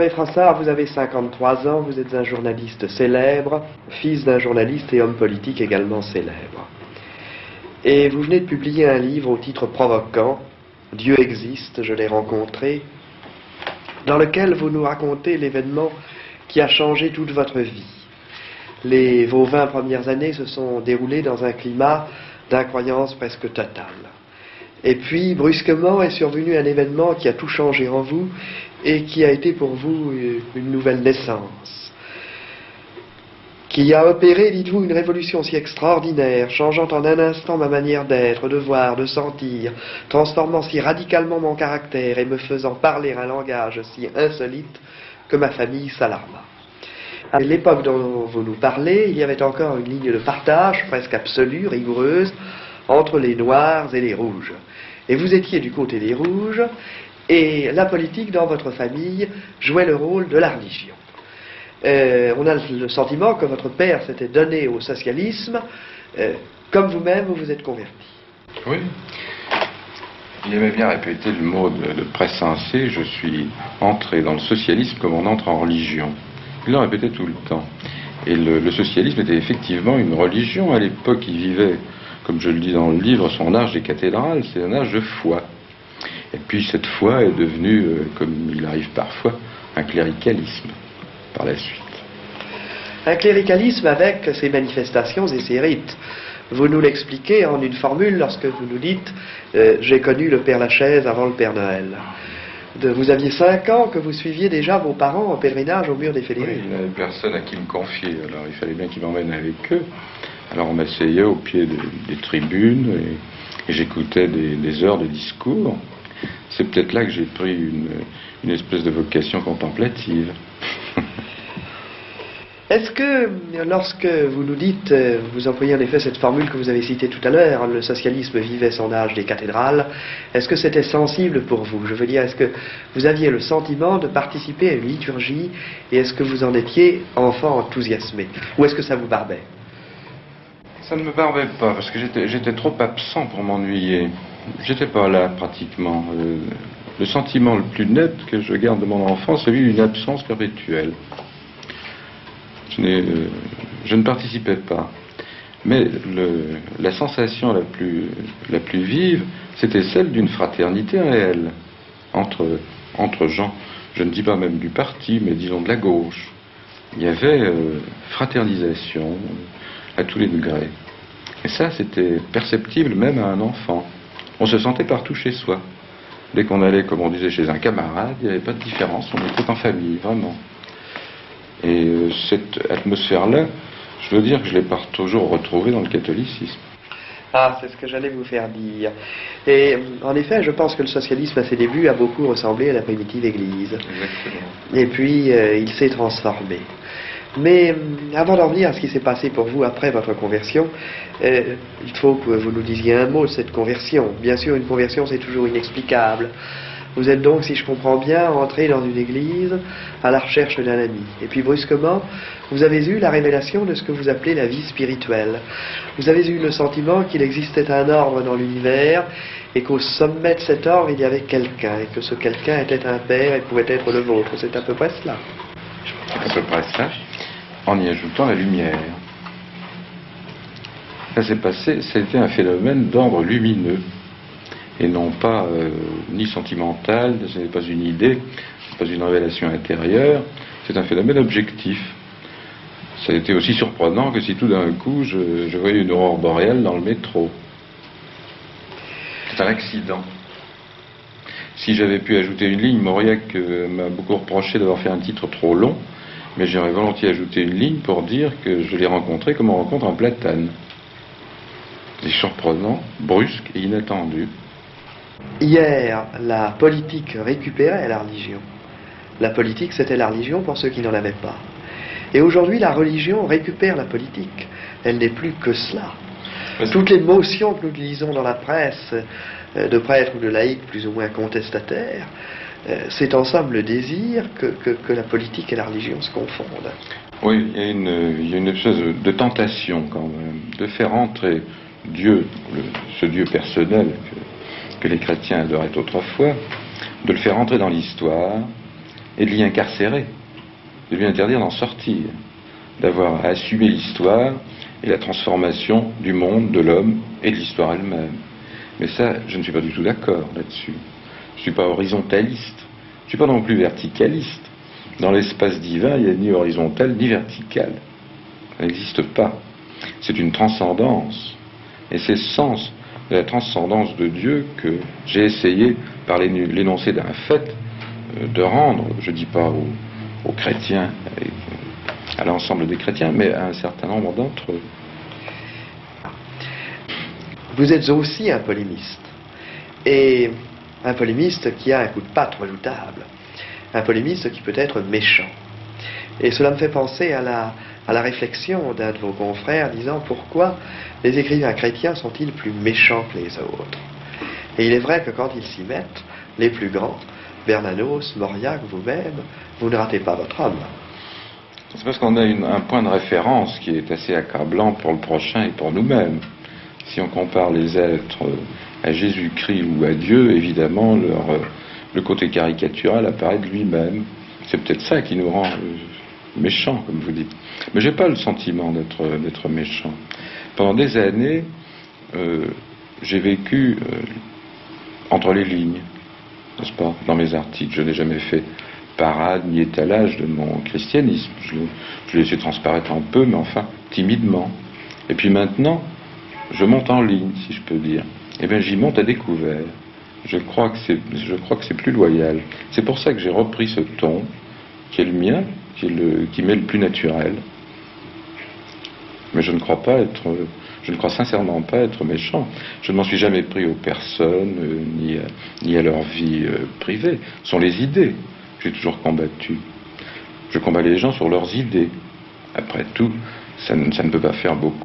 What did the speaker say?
André Frassard, vous avez 53 ans, vous êtes un journaliste célèbre, fils d'un journaliste et homme politique également célèbre. Et vous venez de publier un livre au titre provoquant, Dieu existe, je l'ai rencontré, dans lequel vous nous racontez l'événement qui a changé toute votre vie. Vos 20 premières années se sont déroulées dans un climat d'incroyance presque totale. Et puis, brusquement, est survenu un événement qui a tout changé en vous et qui a été pour vous une nouvelle naissance, qui a opéré, dites-vous, une révolution si extraordinaire, changeant en un instant ma manière d'être, de voir, de sentir, transformant si radicalement mon caractère et me faisant parler un langage si insolite que ma famille s'alarma. À l'époque dont vous nous parlez, il y avait encore une ligne de partage presque absolue, rigoureuse, entre les noirs et les rouges. Et vous étiez du côté des rouges, et la politique dans votre famille jouait le rôle de la religion. On a le sentiment que votre père s'était donné au socialisme, comme vous-même vous vous êtes converti. Oui. Il aimait bien répéter le mot de presse sensée, je suis entré dans le socialisme comme on entre en religion. Il le répétait tout le temps. Et le socialisme était effectivement une religion. À l'époque, il vivait, comme je le dis dans le livre, son âge des cathédrales, c'est un âge de foi. Et puis cette foi est devenue, comme il arrive parfois, un cléricalisme par la suite. Un cléricalisme avec ses manifestations et ses rites. Vous nous l'expliquez en une formule lorsque vous nous dites « J'ai connu le Père Lachaise avant le Père Noël ». Vous aviez 5 ans que vous suiviez déjà vos parents en pèlerinage au mur des Fédérés. Oui, il n'y avait personne à qui me confier, alors il fallait bien qu'ils m'emmènent avec eux. Alors on m'asseyait au pied des tribunes et j'écoutais des heures de discours. C'est peut-être là que j'ai pris une espèce de vocation contemplative. Est-ce que, lorsque vous nous dites, vous employez en effet cette formule que vous avez citée tout à l'heure, le socialisme vivait son âge des cathédrales, est-ce que c'était sensible pour vous? Je veux dire, est-ce que vous aviez le sentiment de participer à une liturgie et est-ce que vous en étiez enfant enthousiasmé? Ou est-ce que ça vous barbait? Ça ne me barbait pas, parce que j'étais trop absent pour m'ennuyer. J'étais pas là, pratiquement. Le sentiment le plus net que je garde de mon enfance, c'est celui d'une absence perpétuelle. Je ne participais pas. Mais la sensation la plus vive, c'était celle d'une fraternité réelle entre gens. Je ne dis pas même du parti, mais disons de la gauche. Il y avait fraternisation à tous les degrés. Et ça, c'était perceptible même à un enfant. On se sentait partout chez soi. Dès qu'on allait, comme on disait, chez un camarade, il n'y avait pas de différence, on était en famille, vraiment. Et cette atmosphère-là, je veux dire que je ne l'ai pas toujours retrouvée dans le catholicisme. Ah, c'est ce que j'allais vous faire dire. Et en effet, je pense que le socialisme à ses débuts a beaucoup ressemblé à la primitive Église. Exactement. Et puis, il s'est transformé. Mais avant d'en venir à ce qui s'est passé pour vous après votre conversion, il faut que vous nous disiez un mot de cette conversion. Bien sûr, une conversion, c'est toujours inexplicable. Vous êtes donc, si je comprends bien, entré dans une église à la recherche d'un ami. Et puis brusquement, vous avez eu la révélation de ce que vous appelez la vie spirituelle. Vous avez eu le sentiment qu'il existait un ordre dans l'univers et qu'au sommet de cet ordre, il y avait quelqu'un et que ce quelqu'un était un père et pouvait être le vôtre. C'est à peu près cela. C'est à peu près ça, en y ajoutant la lumière. Ça s'est passé, c'était un phénomène d'ordre lumineux. Et non pas ni sentimental, ce n'est pas une idée, ce n'est pas une révélation intérieure, c'est un phénomène objectif. Ça a été aussi surprenant que si tout d'un coup je voyais une aurore boréale dans le métro. C'est un accident. Si j'avais pu ajouter une ligne, Mauriac m'a beaucoup reproché d'avoir fait un titre trop long, mais j'aurais volontiers ajouté une ligne pour dire que je l'ai rencontré comme on rencontre un platane. C'est surprenant, brusque et inattendu. Hier, la politique récupérait la religion. La politique, c'était la religion pour ceux qui n'en avaient pas. Et aujourd'hui, la religion récupère la politique. Elle n'est plus que cela. Toutes les motions que nous lisons dans la presse, de prêtres ou de laïcs plus ou moins contestataires, c'est en somme le désir que la politique et la religion se confondent. Oui, il y a une espèce de tentation quand même, de faire entrer Dieu, ce Dieu personnel que les chrétiens adoraient autrefois, de le faire entrer dans l'histoire et de l'y incarcérer, de lui interdire d'en sortir, d'avoir à assumer l'histoire et la transformation du monde, de l'homme et de l'histoire elle-même. Mais ça, je ne suis pas du tout d'accord là-dessus. Je ne suis pas horizontaliste, je ne suis pas non plus verticaliste. Dans l'espace divin, il n'y a ni horizontal ni vertical. Ça n'existe pas. C'est une transcendance. Et c'est ce sens de la transcendance de Dieu que j'ai essayé, par l'énoncé d'un fait, de rendre, je ne dis pas aux chrétiens, à l'ensemble des chrétiens, mais à un certain nombre d'entre eux. Vous êtes aussi un polémiste. Et un polémiste qui a un coup de patte redoutable. Un polémiste qui peut être méchant. Et cela me fait penser à la réflexion d'un de vos confrères disant pourquoi les écrivains chrétiens sont-ils plus méchants que les autres. Et il est vrai que quand ils s'y mettent, les plus grands, Bernanos, Mauriac, vous-même, vous ne ratez pas votre homme. C'est parce qu'on a un point de référence qui est assez accablant pour le prochain et pour nous-mêmes. Si on compare les êtres à Jésus-Christ ou à Dieu, évidemment, le côté caricatural apparaît de lui-même. C'est peut-être ça qui nous rend méchants, comme vous dites. Mais j'ai pas le sentiment d'être méchant. Pendant des années, j'ai vécu entre les lignes, n'est-ce pas, dans mes articles. Je n'ai jamais fait parade ni étalage de mon christianisme. Je l'ai laissé transparaître un peu, mais enfin, timidement. Et puis maintenant, je monte en ligne, si je peux dire. Eh bien, j'y monte à découvert. Je crois que c'est plus loyal. C'est pour ça que j'ai repris ce ton, qui est le mien, qui m'est le plus naturel. Mais je ne crois sincèrement pas être méchant. Je ne m'en suis jamais pris aux personnes, ni à leur vie privée. Ce sont les idées que j'ai toujours combattues. Je combats les gens sur leurs idées. Après tout, ça ne peut pas faire beaucoup.